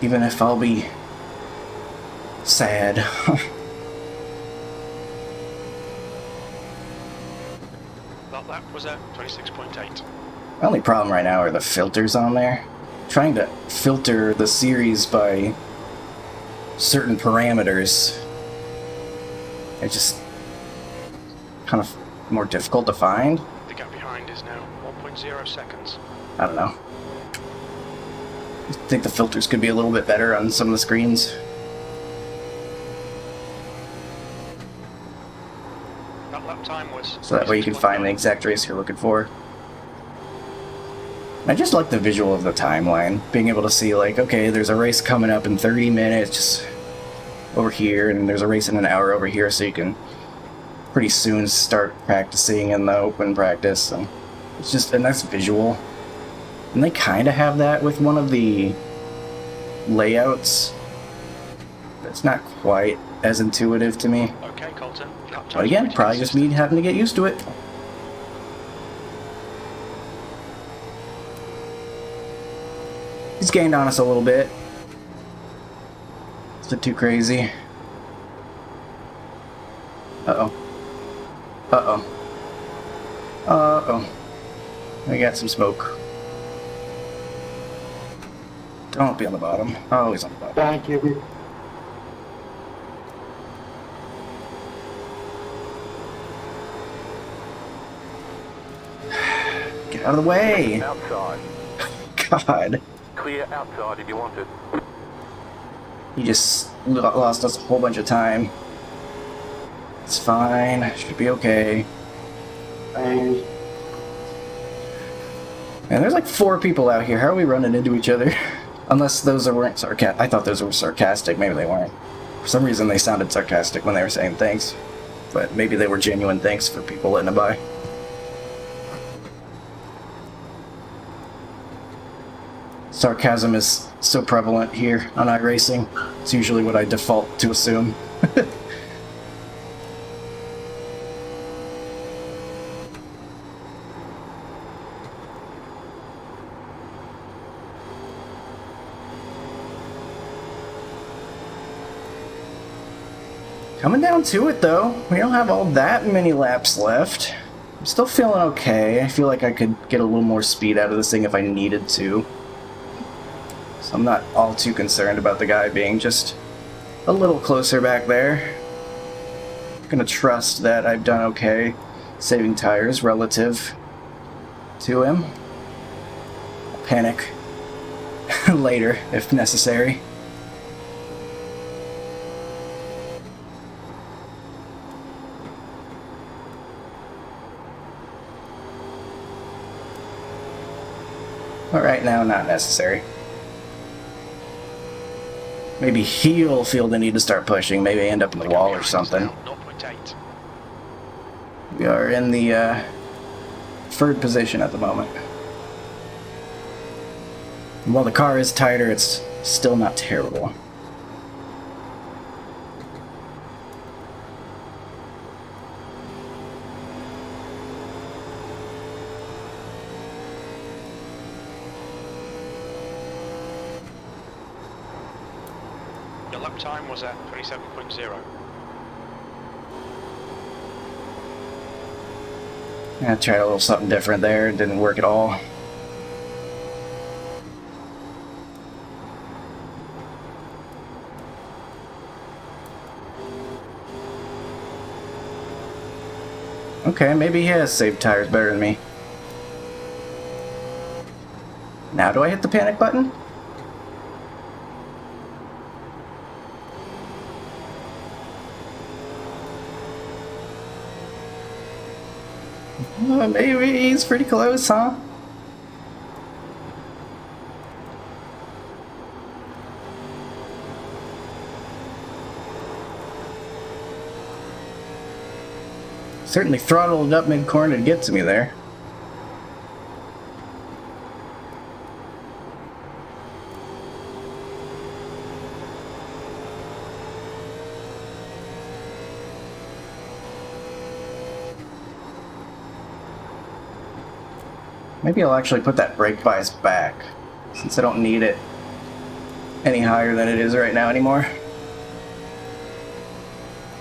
Even if I'll be sad. That was a 26.8. My only problem right now are the filters on there. Trying to filter the series by certain parameters. It's just kind of more difficult to find. The gap behind is now 1.0 seconds. I don't know. I think the filters could be a little bit better on some of the screens. That lap time was So that way you can find the exact race you're looking for. I just like the visual of the timeline. Being able to see, like, okay, there's a race coming up in 30 minutes over here, and there's a race in an hour over here, so you can pretty soon start practicing in the open practice. And it's just a nice visual. And they kind of have that with one of the layouts. It's not quite as intuitive to me. okay, Colton. But again, probably just me having to get used to it. He's gained on us a little bit. Is it too crazy? Uh-oh. Uh-oh. Uh-oh. We got some smoke. Don't be on the bottom. Oh, he's on the bottom. Thank you. Get out of the way! Outside. God. Clear outside if you want it. He just lost us a whole bunch of time. It's fine. Should be okay. Thanks. Man, there's like 4 people out here. How are we running into each other? Unless those weren't sarcastic. I thought those were sarcastic. Maybe they weren't. For some reason, they sounded sarcastic when they were saying thanks. But maybe they were genuine thanks for people letting it by. Sarcasm is so prevalent here on iRacing. It's usually what I default to assume. Coming down to it though, we don't have all that many laps left. I'm still feeling okay. I feel like I could get a little more speed out of this thing if I needed to. So I'm not all too concerned about the guy being just a little closer back there. I'm gonna trust that I've done okay saving tires relative to him. I'll panic later if necessary. But right now, not necessary. Maybe he'll feel the need to start pushing. Maybe end up in the wall or something. 0.8. We are in the third position at the moment. And while the car is tighter, it's still not terrible. Your lap time was at 27.0. I tried a little something different there. It didn't work at all. Okay, maybe he has saved tires better than me. Now do I hit the panic button? Maybe he's pretty close, huh? Certainly throttled up mid-corner to get to me there. Maybe I'll actually put that brake bias back, since I don't need it any higher than it is right now anymore.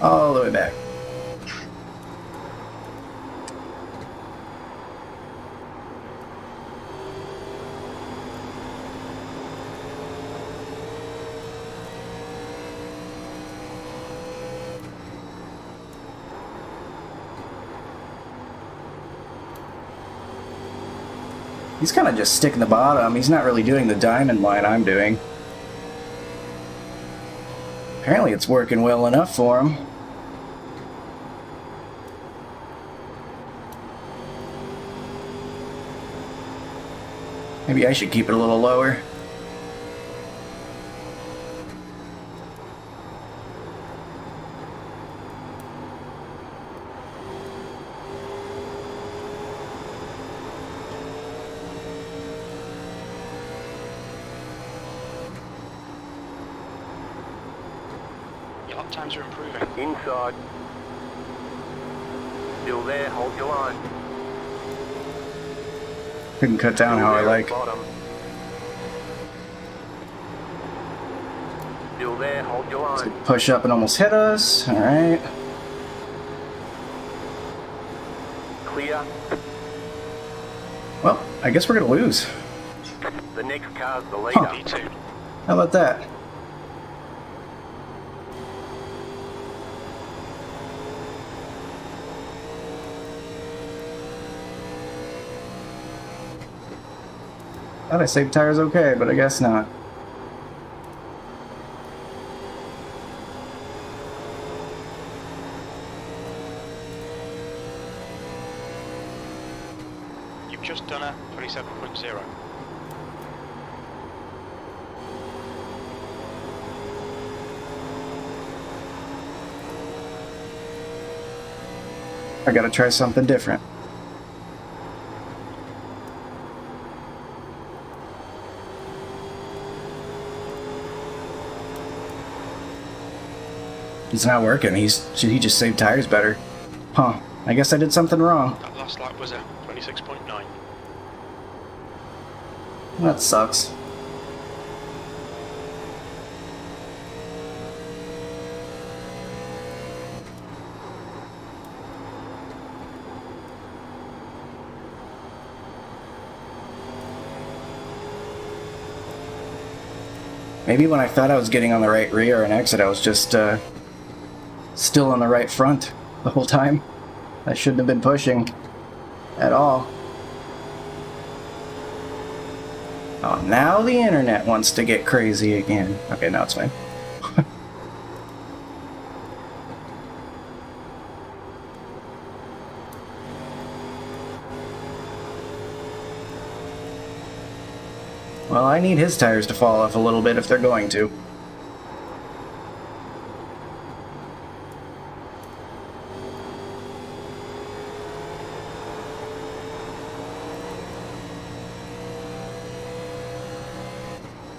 All the way back. He's kind of just sticking the bottom. He's not really doing the diamond line I'm doing. Apparently it's working well enough for him. Maybe I should keep it a little lower. Your lap times are improving. Inside. Still there, hold your line. Couldn't cut down how I like. Bottom. Still there, hold your line. Push up and almost hit us. Alright. Clear. Well, I guess we're gonna lose. The next car's the leader. Huh. P2. How about that? Thought I saved tires okay, but I guess not. You've just done a 27.0. I gotta try something different. It's not working. He just saved tires better. Huh. I guess I did something wrong. That last lap was a 26.9. That sucks. Maybe when I thought I was getting on the right rear and exit, I was just still on the right front the whole time. I shouldn't have been pushing at all. Oh, now the internet wants to get crazy again. Okay, now it's fine. Well, I need his tires to fall off a little bit if they're going to.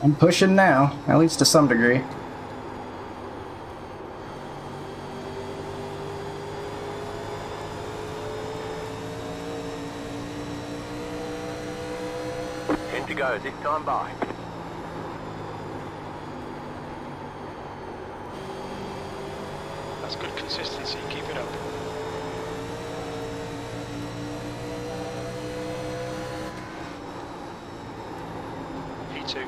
I'm pushing now, at least to some degree. To go this time by. That's good consistency. Keep it up. P2.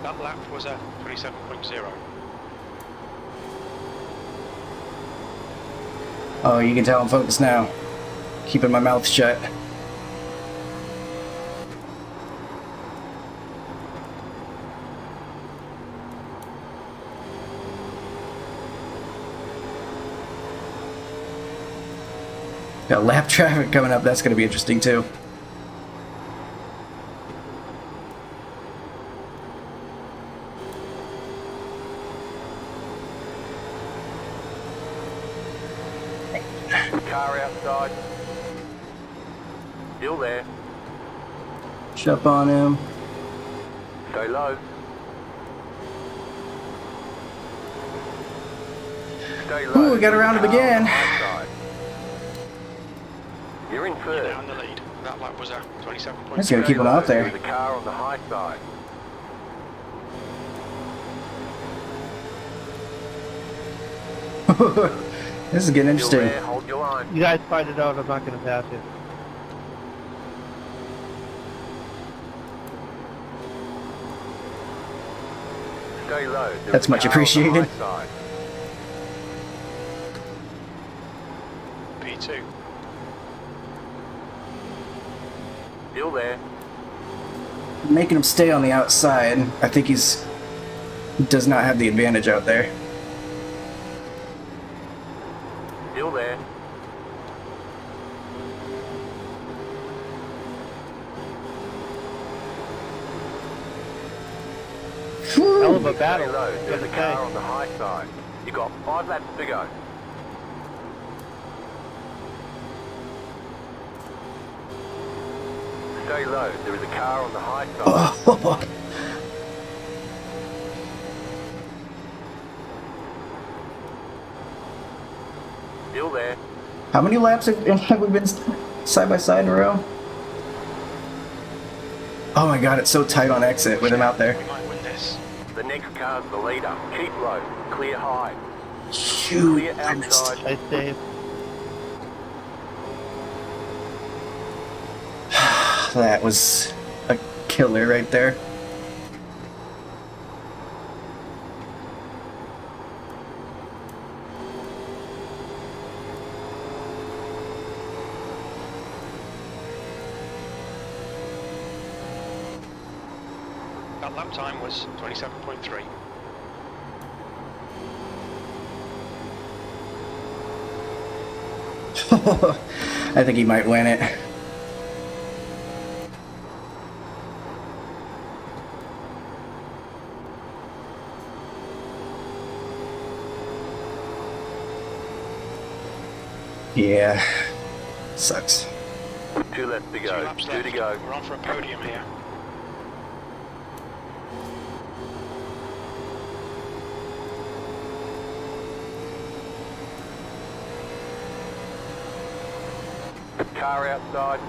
That lap was a 27.0. Oh, you can tell I'm focused now. Keeping my mouth shut. Got lap traffic coming up, that's going to be interesting too. Car outside. Still there. Jump on him. Stay low. Stay low. Ooh, we got around him again. You're in You're third. now in the lead. That lap was a 27.2. Let's go keep him out there. There's a car on the high side. This is getting Still interesting. there. Hold your line. You guys fight it out, I'm not gonna pass it. Stay low. There's That's a much car on the appreciated. high side. P2. Still there. Making him stay on the outside. I think he does not have the advantage out there. Still there. Hell of a Stay battle. low. There's a Gotta car say. on the high side. You got 5 laps to go. Stay low. There is a car on the high side. Still there. How many laps have we been side by side in a row? Oh my god, it's so tight on exit with him out there. We might win this. The next car's the leader. Keep low. Clear high. Shoot. Clear outside. Nice save. That was a killer right there. That lap time was 27.3. I think he might win it. Yeah. Sucks. 2 laps to 2 go. laps 2 left. to go. We're on for a podium here. Car outside.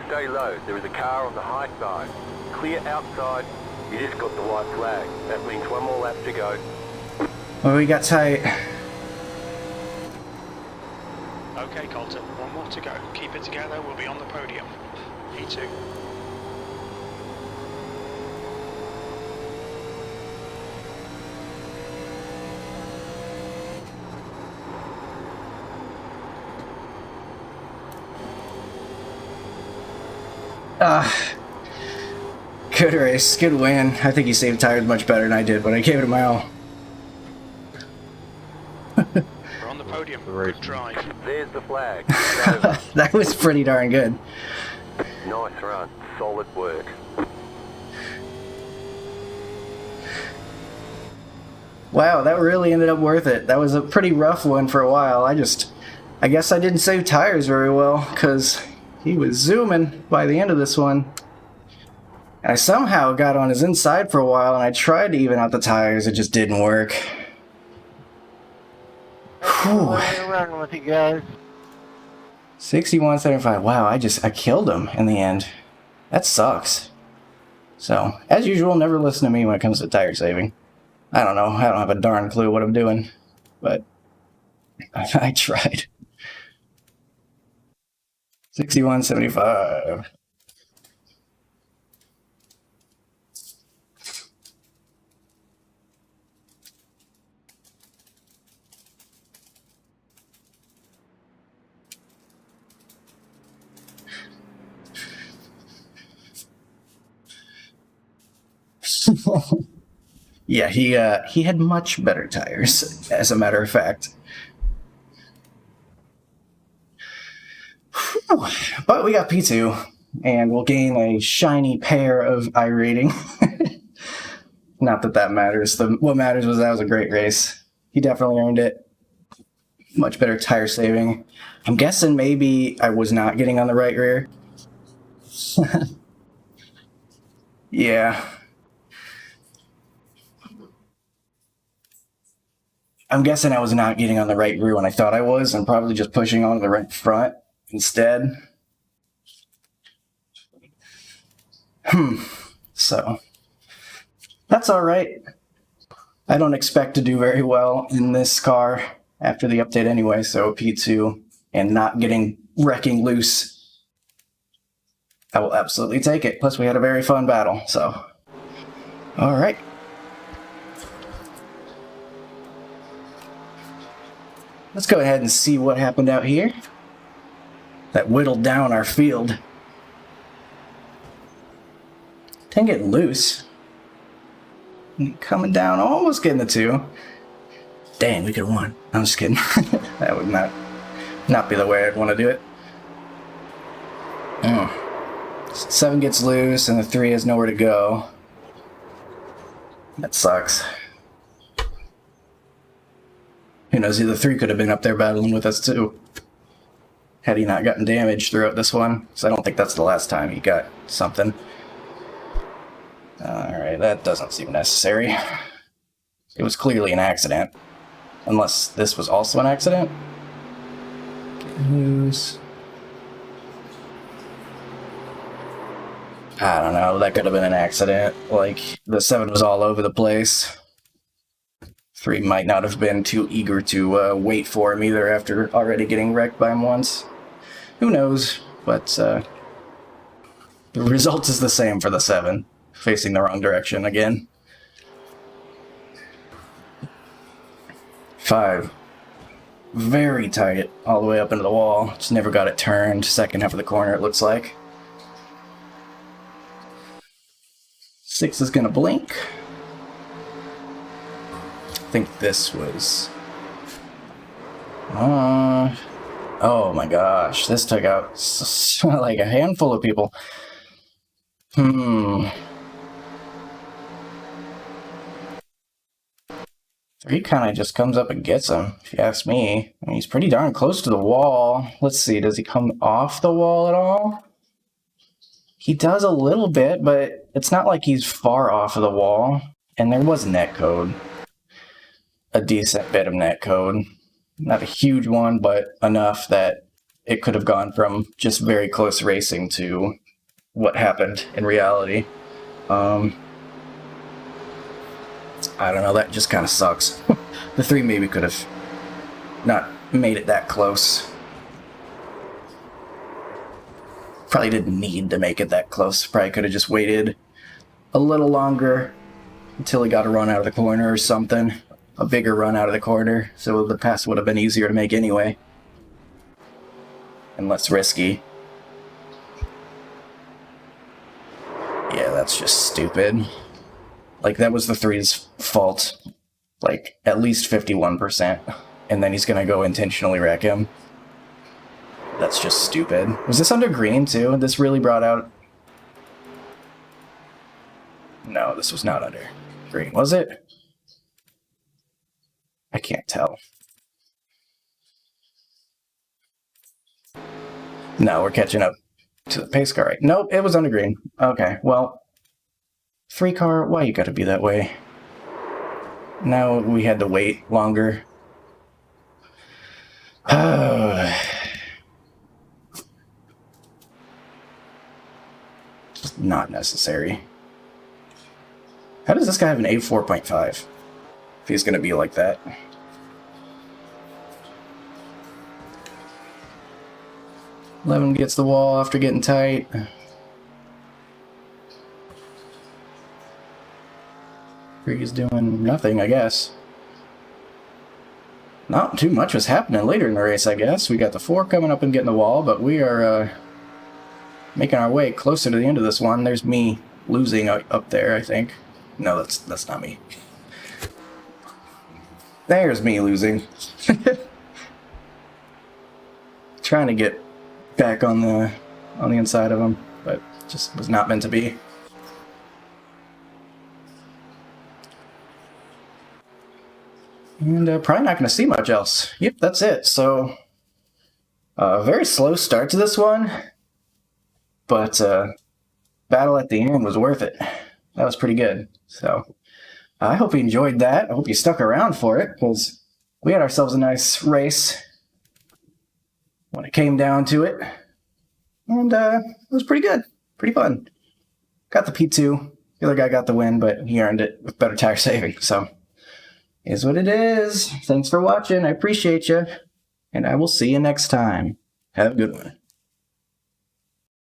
Stay low. There is a car on the high side. Clear outside. You just got the white flag. That means 1 more lap to go. Well, we got tight. Okay, Colton, 1 more to go. Keep it together, we'll be on the podium. P2. Good race, good win. I think he saved tires much better than I did, but I gave it my all. We're on the podium. Good drive. There's the flag. It's over. That was pretty darn good. Nice run. Solid work. Wow, that really ended up worth it. That was a pretty rough one for a while. I guess I didn't save tires very well, because he was zooming by the end of this one. And I somehow got on his inside for a while, and I tried to even out the tires. It just didn't work. Whew. Around with you guys. 61.75. Wow, I killed him in the end. That sucks. So, as usual, never listen to me when it comes to tire saving. I don't know. I don't have a darn clue what I'm doing. But I tried. 61.75. Yeah, he had much better tires, as a matter of fact. Whew. But we got P2, and we'll gain a shiny pair of iRating. Not that that matters. What matters was that was a great race. He definitely earned it. much better tire saving. I'm guessing maybe I was not getting on the right rear. Yeah. I'm guessing I was not getting on the right rear when I thought I was. I'm probably just pushing on the right front instead. So, that's alright. I don't expect to do very well in this car after the update anyway, so P2 and not getting wrecking loose, I will absolutely take it. Plus we had a very fun battle, so. Alright. Let's go ahead and see what happened out here. That whittled down our field. Didn't get loose. Coming down, almost getting the 2. Dang, we could have won. I'm just kidding. That would not be the way I'd want to do it. 7 gets loose and the 3 has nowhere to go. That sucks. Who knows, the 3 could have been up there battling with us too. Had he not gotten damaged throughout this one. So I don't think that's the last time he got something. Alright, that doesn't seem necessary. It was clearly an accident. Unless this was also an accident. Get loose. I don't know, that could have been an accident. Like, the 7 was all over the place. 3 might not have been too eager to wait for him either after already getting wrecked by him once. Who knows, but the result is the same for the 7. Facing the wrong direction again. 5. Very tight all the way up into the wall. Just never got it turned. Second half of the corner, it looks like. 6 is gonna blink. I think this was... oh my gosh, this took out like a handful of people. 3 kind of just comes up and gets him, if you ask me. I mean, he's pretty darn close to the wall. Let's see, does he come off the wall at all? He does a little bit, but it's not like he's far off of the wall. And there was netcode. A decent bit of netcode. Not a huge one, but enough that it could have gone from just very close racing to what happened in reality. I don't know, that just kind of sucks. The 3 maybe could have not made it that close. Probably didn't need to make it that close. Probably could have just waited a little longer until he got a run out of the corner or something. A bigger run out of the corner, so the pass would have been easier to make anyway. And less risky. Yeah, that's just stupid. Like, that was the 3's fault. Like, at least 51%. And then he's gonna go intentionally wreck him. That's just stupid. Was this under green, too? This really brought out... No, this was not under green, was it? I can't tell. No, we're catching up to the pace car, right? Nope, it was under green. Okay, well... 3 car, why you gotta be that way? Now we had to wait longer. Just not necessary. How does this guy have an A4.5? If he's gonna be like that. Eleven gets the wall after getting tight. He's doing nothing, I guess. Not too much was happening later in the race, I guess. We got the 4 coming up and getting the wall, but we are making our way closer to the end of this one. There's me losing up there, I think. No, that's not me. There's me losing. Trying to get back on the inside of him, but just was not meant to be. And probably not going to see much else. Yep, that's it. So, very slow start to this one, but battle at the end was worth it. That was pretty good. So, I hope you enjoyed that. I hope you stuck around for it, because we had ourselves a nice race when it came down to it. And it was pretty good. Pretty fun. Got the P2. The other guy got the win, but he earned it with better tire saving. So, is what it is. Thanks for watching. I appreciate you. And I will see you next time. Have a good one.